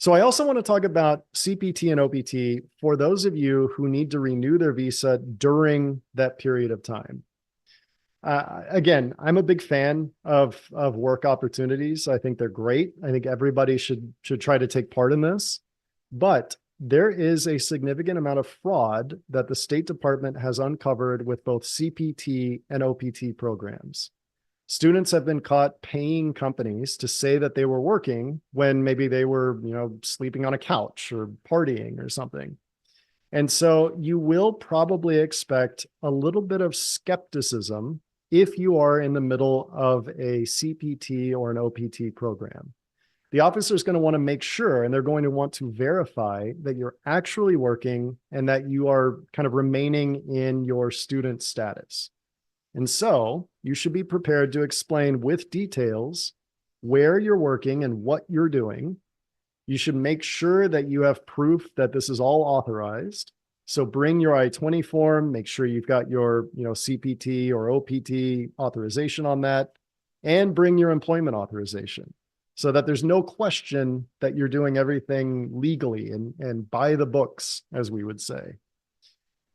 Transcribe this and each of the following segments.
So I also want to talk about CPT and OPT for those of you who need to renew their visa during that period of time. Again, I'm a big fan of work opportunities. I think they're great. I think everybody should try to take part in this. But there is a significant amount of fraud that the State Department has uncovered with both CPT and OPT programs. Students have been caught paying companies to say that they were working when maybe they were, sleeping on a couch or partying or something. And so you will probably expect a little bit of skepticism if you are in the middle of a CPT or an OPT program. The officer is going to want to make sure, and they're going to want to verify that you're actually working and that you are kind of remaining in your student status. And so you should be prepared to explain with details where you're working and what you're doing. You should make sure that you have proof that this is all authorized. So bring your I-20 form, make sure you've got your, CPT or OPT authorization on that, and bring your employment authorization so that there's no question that you're doing everything legally and by the books, as we would say.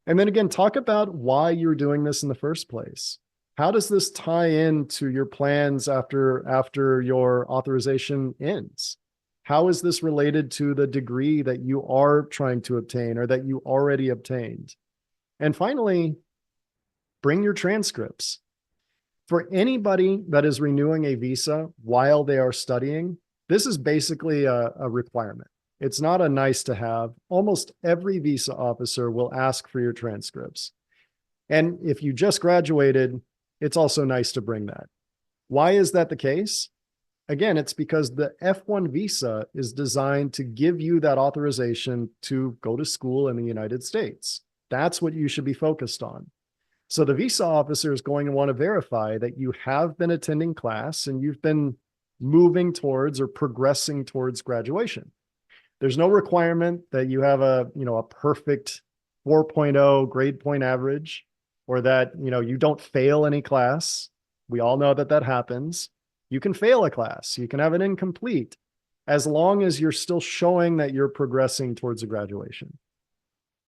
And then again, talk about why you're doing this in the first place. How does this tie into your plans after your authorization ends? How is this related to the degree that you are trying to obtain or that you already obtained? And finally, bring your transcripts. For anybody that is renewing a visa while they are studying, this is basically a requirement. It's not a nice to have. Almost every visa officer will ask for your transcripts. And if you just graduated, it's also nice to bring that. Why is that the case? Again, it's because the F1 visa is designed to give you that authorization to go to school in the United States. That's what you should be focused on. So the visa officer is going to want to verify that you have been attending class and you've been moving towards or progressing towards graduation. There's no requirement that you have a perfect 4.0 grade point average or that, you don't fail any class. We all know that happens. You can fail a class. You can have an incomplete as long as you're still showing that you're progressing towards a graduation.